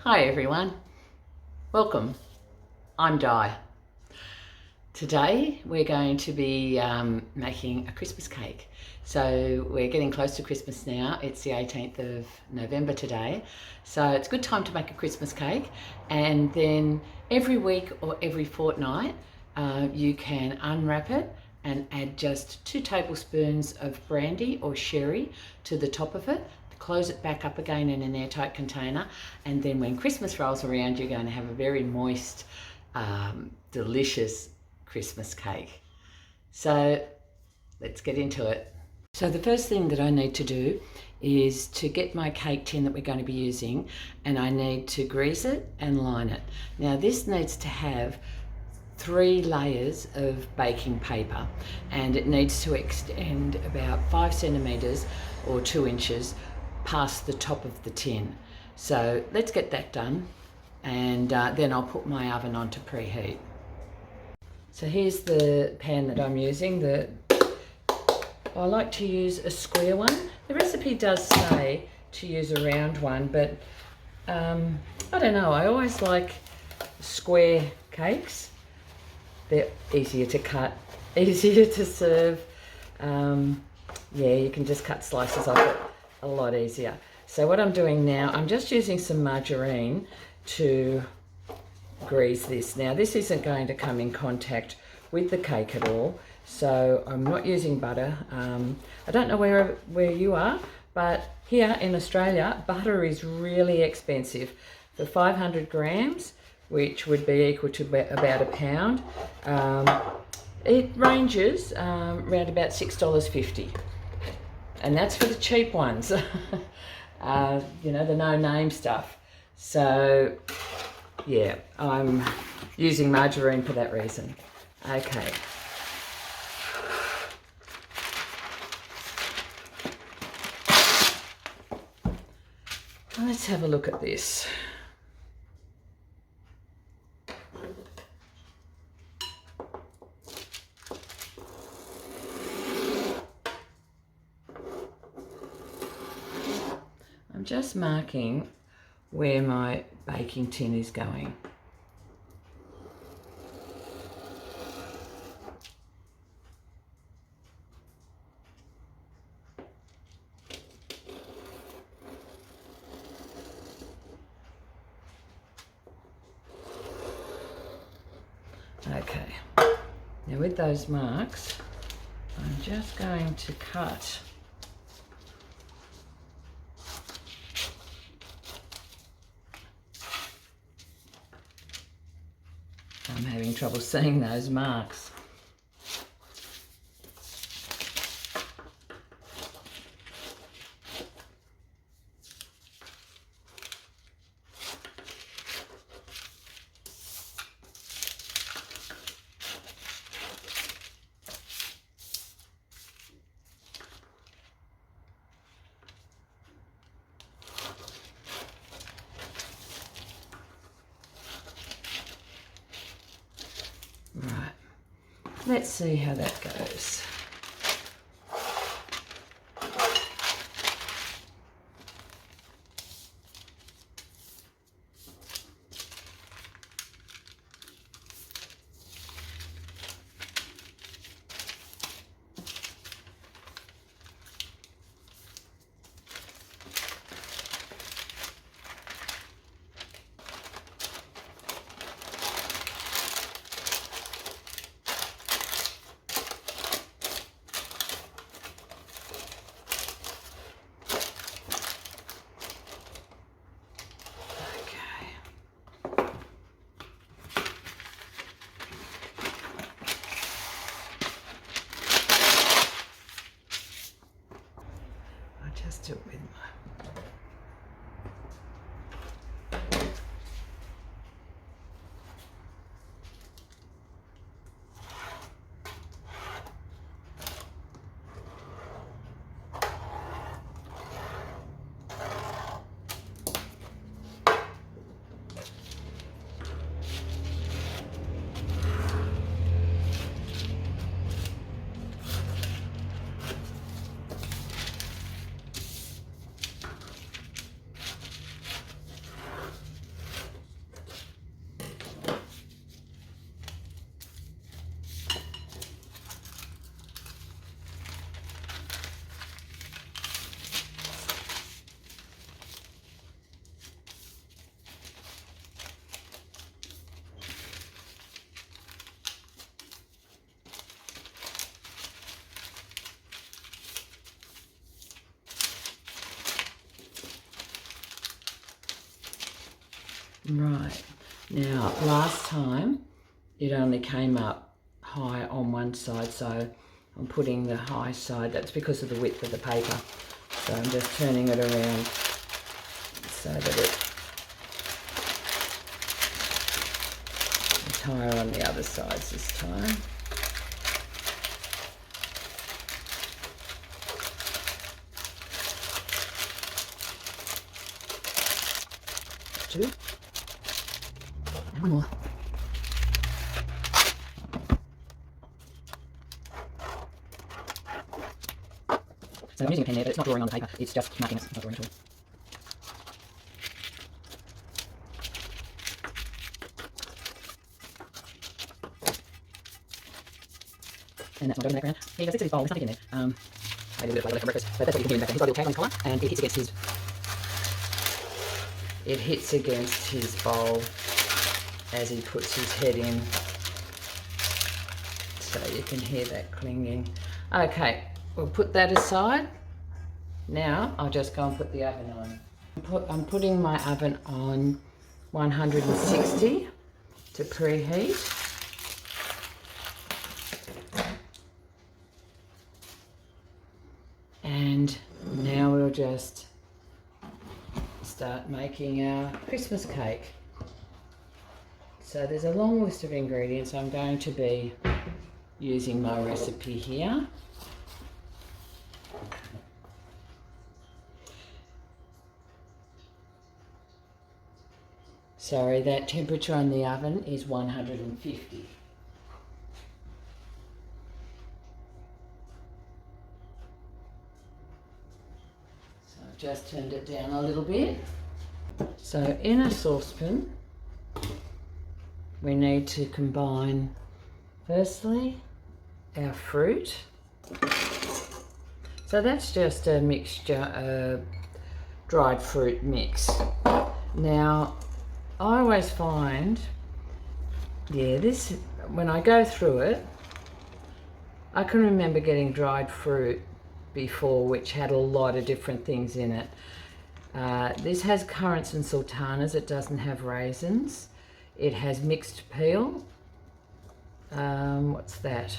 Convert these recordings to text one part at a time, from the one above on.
Hi everyone, welcome. I'm Di. Today we're going to be making a Christmas cake. So we're getting close to Christmas now. It's the 18th of November today. So it's a good time to make a Christmas cake, and then every week or every fortnight you can unwrap it and add just 2 tablespoons of brandy or sherry to the top of it. Close it back up again in an airtight container, and then when Christmas rolls around, you're going to have a very moist, delicious Christmas cake. So let's get into it. So the first thing that I need to do is to get my cake tin that we're going to be using, and I need to grease it and line it. Now this needs to have 3 layers of baking paper, and it needs to extend about 5 centimetres or 2 inches past the top of the tin. So let's get that done, and then I'll put my oven on to preheat. So here's the pan that I'm using. I like to use a square one. The recipe does say to use a round one, but I don't know, I always like square cakes. They're easier to cut, easier to serve. Yeah, you can just cut slices off it a lot easier. So what I'm doing now, I'm just using some margarine to grease this. Now this isn't going to come in contact with the cake at all, so I'm not using butter. I don't know where you are, but here in Australia butter is really expensive. For 500 grams, which would be equal to about a pound, it ranges around about $6.50. And that's for the cheap ones, you know, the no-name stuff. So, yeah, I'm using margarine for that reason. Okay. Let's have a look at this. I'm just marking where my baking tin is going. Okay, now with those marks, I'm just going to cut I'm having trouble seeing those marks. Right, let's see how that goes. Right, now last time it only came up high on one side, so I'm putting the high side, that's because of the width of the paper. So I'm just turning it around so that it's higher on the other sides this time. Two. And one more. So I'm using a pen there, but it's not drawing on the paper, it's just marking it, it's not drawing at all. And that's my go in the background. Here you go, sticks to his bowl, there's nothing in there. Maybe a bit of flavour left from breakfast, but that's what you can do in the background. He's got a little tag on his collar, and it hits against his... It hits against his bowl as he puts his head in. So you can hear that clinging. Okay, we'll put that aside. Now I'll just go and put the oven on. I'm putting my oven on 160 to preheat. And now we'll just start making our Christmas cake. So there's a long list of ingredients. I'm going to be using my recipe here. Sorry, that temperature on the oven is 150. So I've just turned it down a little bit. So in a saucepan, we need to combine, firstly, our fruit. So that's just a mixture, a dried fruit mix. Now, I always find, when I go through it, I can remember getting dried fruit before which had a lot of different things in it. This has currants and sultanas, it doesn't have raisins. It has mixed peel. What's that?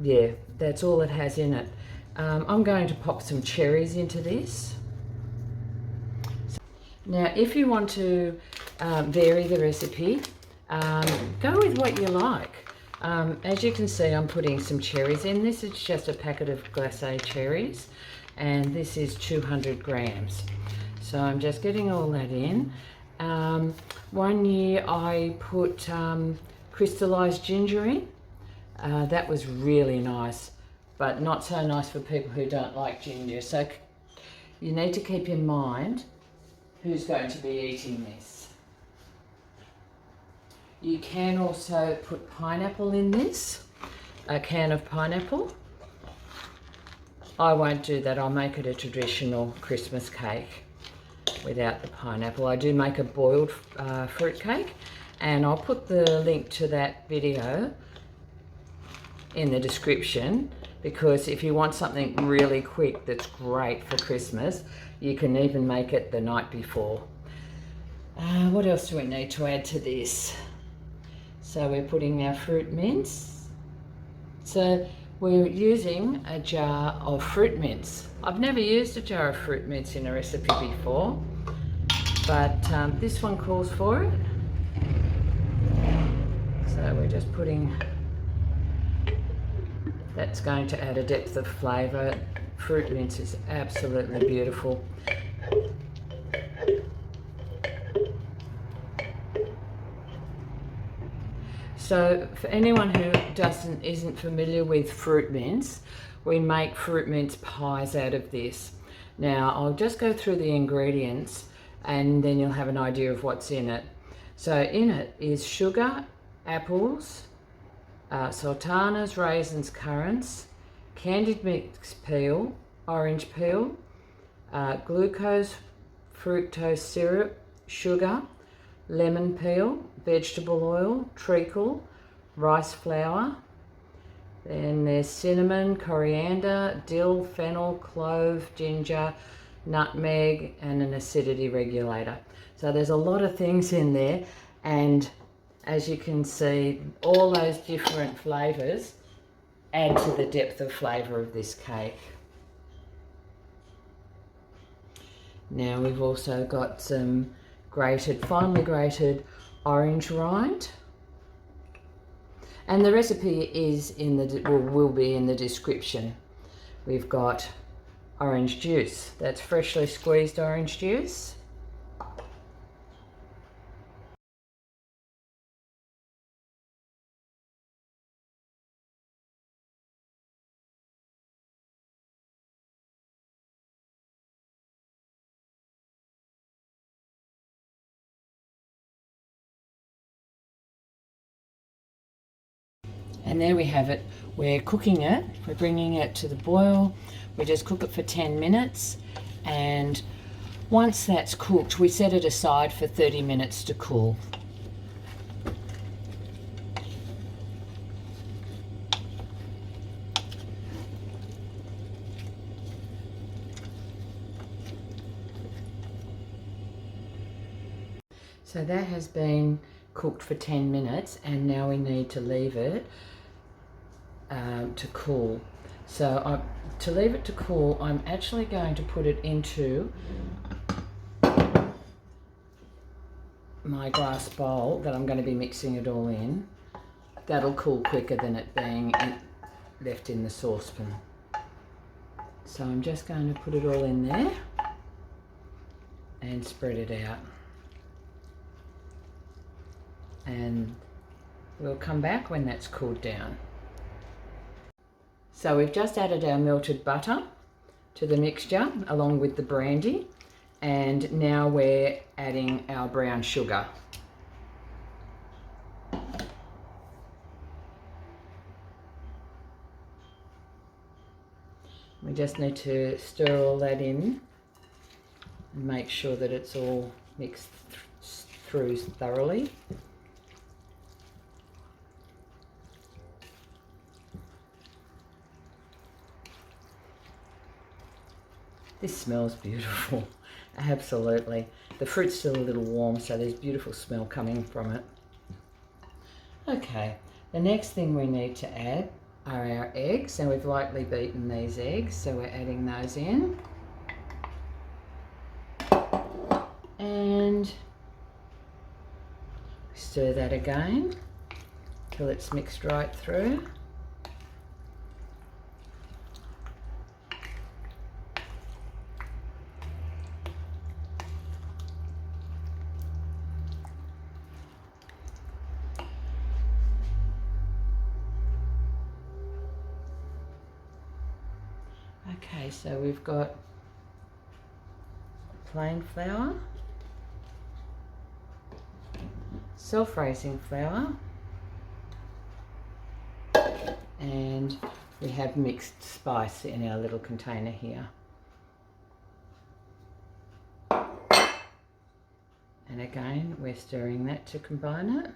Yeah, that's all it has in it. I'm going to pop some cherries into this. Now, if you want to vary the recipe, go with what you like. As you can see, I'm putting some cherries in. This is just a packet of glacé cherries, and this is 200 grams. So I'm just getting all that in. One year I put crystallized ginger in. That was really nice, but not so nice for people who don't like ginger. So you need to keep in mind who's going to be eating this. You can also put pineapple in this, a can of pineapple. I won't do that, I'll make it a traditional Christmas cake without the pineapple. I do make a boiled fruit cake, and I'll put the link to that video in the description, because if you want something really quick that's great for Christmas, you can even make it the night before. What else do we need to add to this? So we're putting our fruit mince. So we're using a jar of fruit mince. I've never used a jar of fruit mince in a recipe before, but this one calls for it. So we're just putting, that's going to add a depth of flavour. Fruit mince is absolutely beautiful. So for anyone who isn't familiar with fruit mince, we make fruit mince pies out of this. Now I'll just go through the ingredients and then you'll have an idea of what's in it. So in it is sugar, apples, sultanas, raisins, currants, candied mixed peel, orange peel, glucose, fructose syrup, sugar, lemon peel, vegetable oil, treacle, rice flour. Then there's cinnamon, coriander, dill, fennel, clove, ginger, nutmeg, and an acidity regulator. So there's a lot of things in there, and as you can see, all those different flavours add to the depth of flavour of this cake. Now we've also got some grated, finely grated orange rind. And the recipe is in the will be in the description. We've got orange juice. That's freshly squeezed orange juice. And there we have it. We're cooking it. We're bringing it to the boil. We just cook it for 10 minutes. And once that's cooked, we set it aside for 30 minutes to cool. So that has been cooked for 10 minutes, and now we need to leave it to cool. So to leave it to cool, I'm actually going to put it into my glass bowl that I'm going to be mixing it all in. That'll cool quicker than it being left in the saucepan. So I'm just going to put it all in there and spread it out. And we'll come back when that's cooled down. So we've just added our melted butter to the mixture along with the brandy, and now we're adding our brown sugar. We just need to stir all that in and make sure that it's all mixed through thoroughly. This smells beautiful, absolutely. The fruit's still a little warm, so there's beautiful smell coming from it. Okay, the next thing we need to add are our eggs, and we've lightly beaten these eggs, so we're adding those in. And stir that again till it's mixed right through. Okay, so we've got plain flour, self-raising flour, and we have mixed spice in our little container here. And again, we're stirring that to combine it.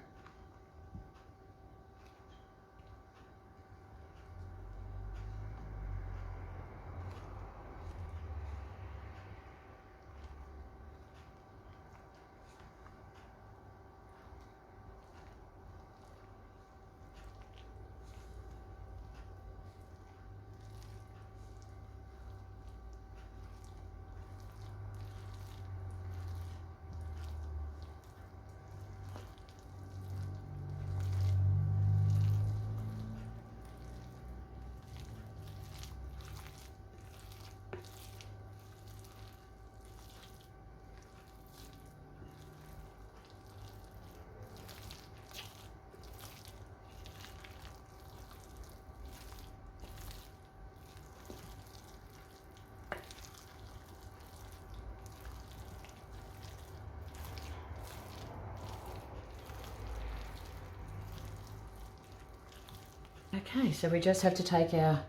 Okay, so we just have to take our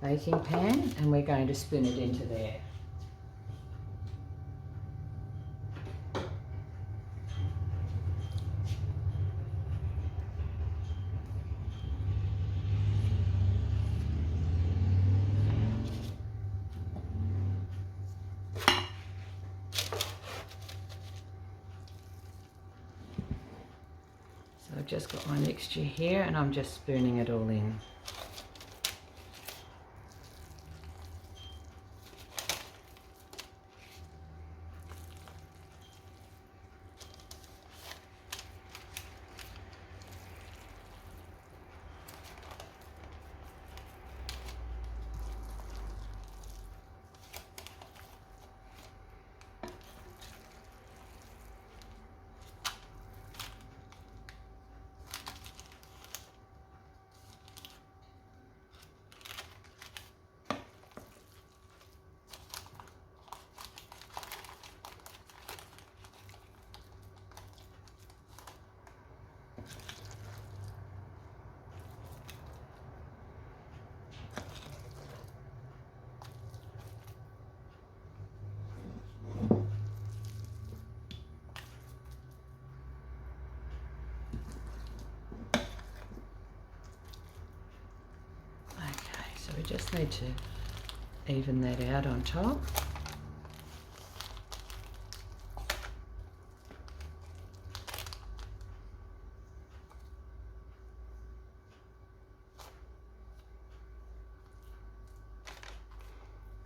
baking pan and we're going to spoon it into there. I've just got my mixture here and I'm just spooning it all in. So we just need to even that out on top.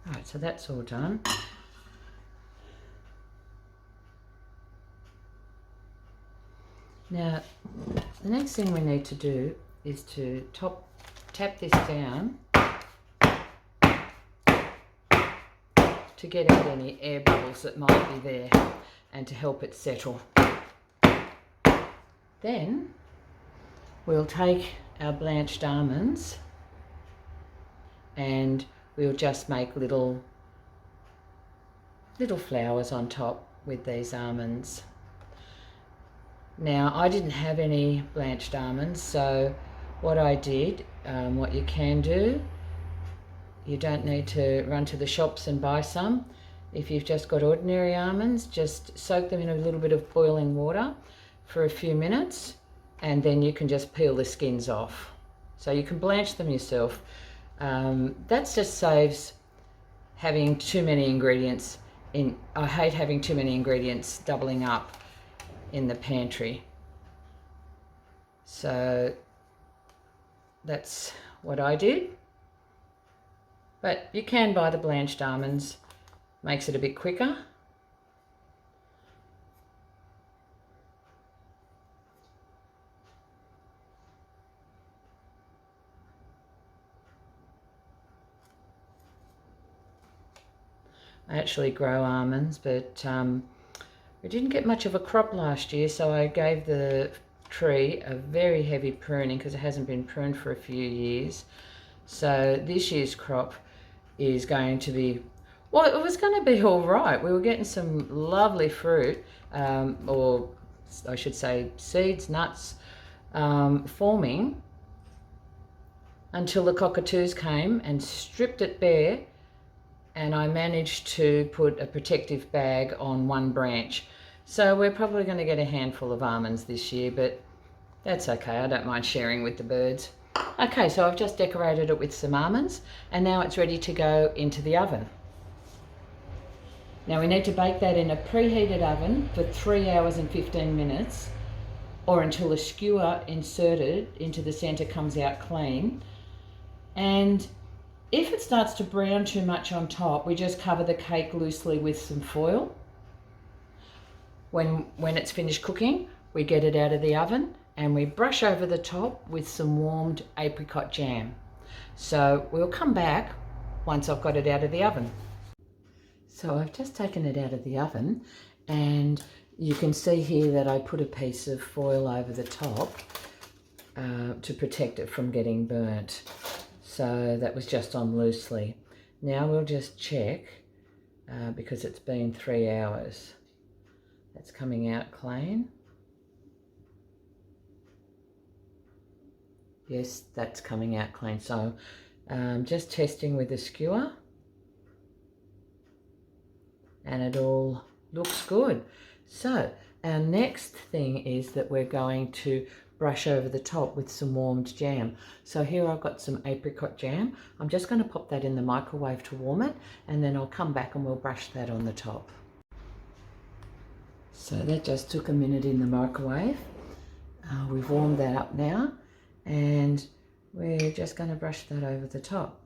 All right, so that's all done. Now, the next thing we need to do is to tap this down to get out any air bubbles that might be there and to help it settle. Then we'll take our blanched almonds and we'll just make little flowers on top with these almonds. Now, I didn't have any blanched almonds, so what I did, what you can do, you don't need to run to the shops and buy some. If you've just got ordinary almonds, just soak them in a little bit of boiling water for a few minutes and then you can just peel the skins off. So you can blanch them yourself. That just saves having too many ingredients in. I hate having too many ingredients doubling up in the pantry. So that's what I did. But you can buy the blanched almonds, makes it a bit quicker. I actually grow almonds, but we didn't get much of a crop last year, so I gave the tree a very heavy pruning because it hasn't been pruned for a few years. So this year's crop is going to be, well, it was going to be all right. We were getting some lovely fruit, or I should say seeds, nuts, forming until the cockatoos came and stripped it bare, and I managed to put a protective bag on one branch. So we're probably going to get a handful of almonds this year, but that's okay. I don't mind sharing with the birds. Okay, so I've just decorated it with some almonds and now it's ready to go into the oven. Now we need to bake that in a preheated oven for 3 hours and 15 minutes or until the skewer inserted into the centre comes out clean. And if it starts to brown too much on top, we just cover the cake loosely with some foil. When it's finished cooking, we get it out of the oven and we brush over the top with some warmed apricot jam. So we'll come back once I've got it out of the oven. So I've just taken it out of the oven and you can see here that I put a piece of foil over the top to protect it from getting burnt. So that was just on loosely. Now we'll just check because it's been 3 hours. That's coming out clean. Yes, that's coming out clean. So just testing with the skewer and it all looks good. So our next thing is that we're going to brush over the top with some warmed jam. So here I've got some apricot jam. I'm just going to pop that in the microwave to warm it and then I'll come back and we'll brush that on the top. So that just took a minute in the microwave. We've warmed that up now, and we're just going to brush that over the top.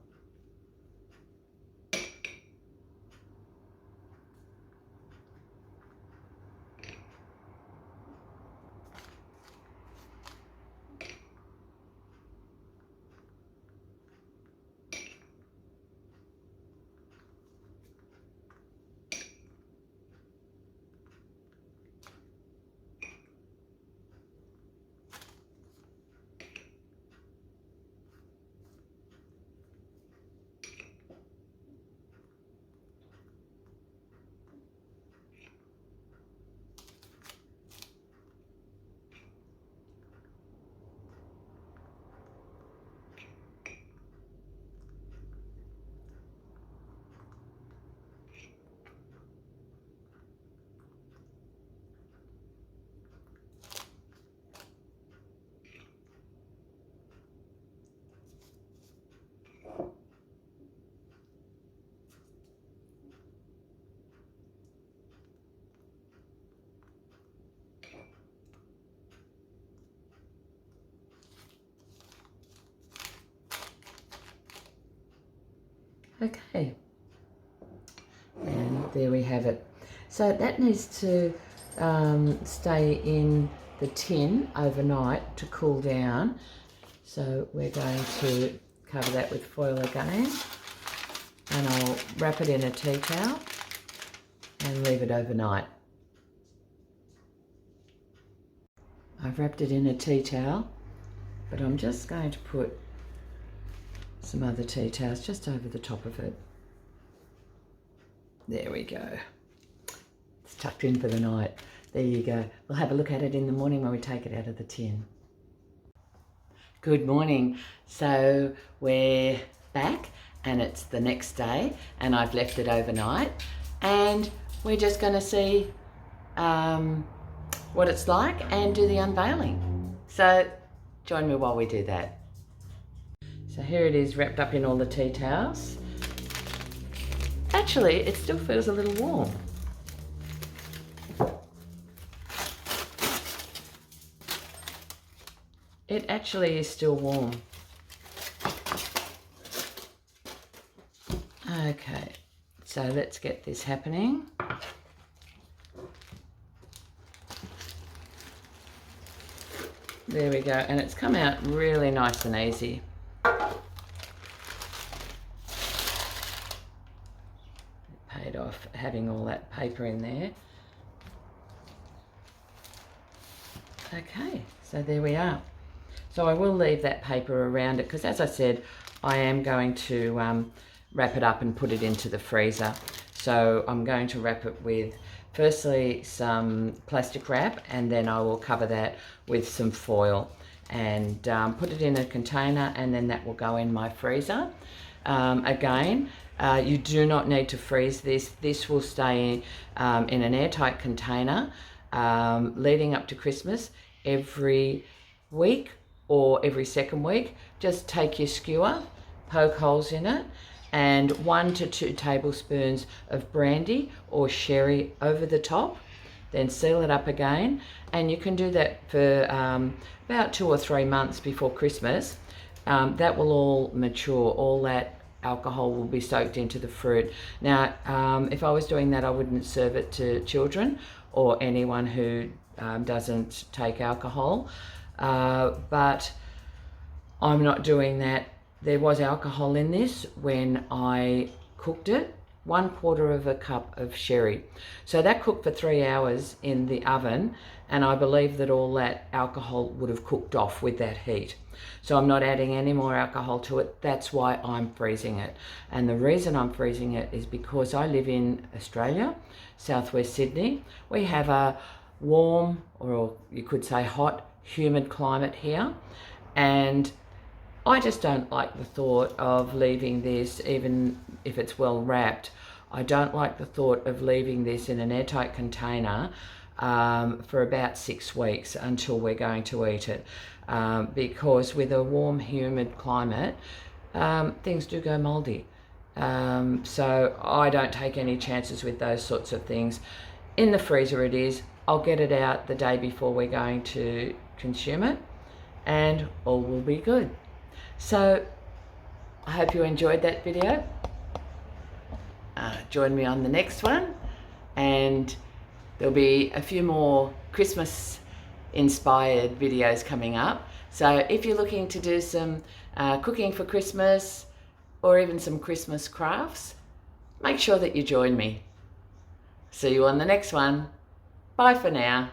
Okay, and there we have it. So that needs to stay in the tin overnight to cool down. So we're going to cover that with foil again, and I'll wrap it in a tea towel and leave it overnight. I've wrapped it in a tea towel, but I'm just going to put some other tea towels just over the top of it. There we go. It's tucked in for the night. There you go. We'll have a look at it in the morning when we take it out of the tin. Good morning. So we're back and it's the next day and I've left it overnight, and we're just going to see what it's like and do the unveiling. So join me while we do that. So here it is, wrapped up in all the tea towels. Actually, it still feels a little warm. It actually is still warm. Okay, so let's get this happening. There we go, and it's come out really nice and easy. Paid off having all that paper in there. Okay, so there we are. So I will leave that paper around it because, as I said, I am going to wrap it up and put it into the freezer. So I'm going to wrap it with firstly some plastic wrap, and then I will cover that with some foil and put it in a container, and then that will go in my freezer. Again, you do not need to freeze this. This will stay in an airtight container leading up to Christmas. Every week or every second week, just take your skewer, poke holes in it, and 1 to 2 tablespoons of brandy or sherry over the top, then seal it up again, and you can do that for about 2 or 3 months before Christmas. That will all mature, all that alcohol will be soaked into the fruit. Now, if I was doing that, I wouldn't serve it to children or anyone who doesn't take alcohol, but I'm not doing that. There was alcohol in this when I cooked it, 1/4 cup of sherry. So that cooked for 3 hours in the oven, and I believe that all that alcohol would have cooked off with that heat. So I'm not adding any more alcohol to it. That's why I'm freezing it. And the reason I'm freezing it is because I live in Australia, southwest Sydney. We have a warm, or you could say hot, humid climate here, and I just don't like the thought of leaving this, even if it's well wrapped. I don't like the thought of leaving this in an airtight container for about 6 weeks until we're going to eat it, because with a warm, humid climate, things do go mouldy. So I don't take any chances with those sorts of things. In the freezer it is. I'll get it out the day before we're going to consume it, and all will be good. So I hope you enjoyed that video. Join me on the next one, and there'll be a few more Christmas inspired videos coming up. So if you're looking to do some cooking for Christmas or even some Christmas crafts, make sure that you join me. See you on the next one. Bye for now.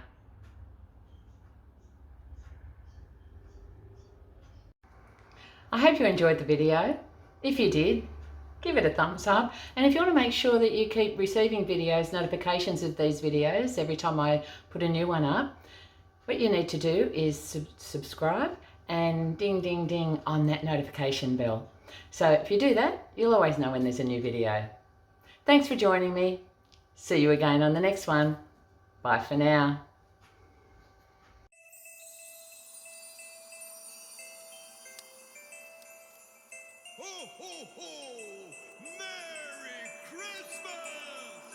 I hope you enjoyed the video. If you did, give it a thumbs up. And if you want to make sure that you keep receiving notifications of these videos every time I put a new one up, what you need to do is subscribe and ding, ding, ding on that notification bell. So if you do that, you'll always know when there's a new video. Thanks for joining me. See you again on the next one. Bye for now. Ho, ho, ho! Merry Christmas!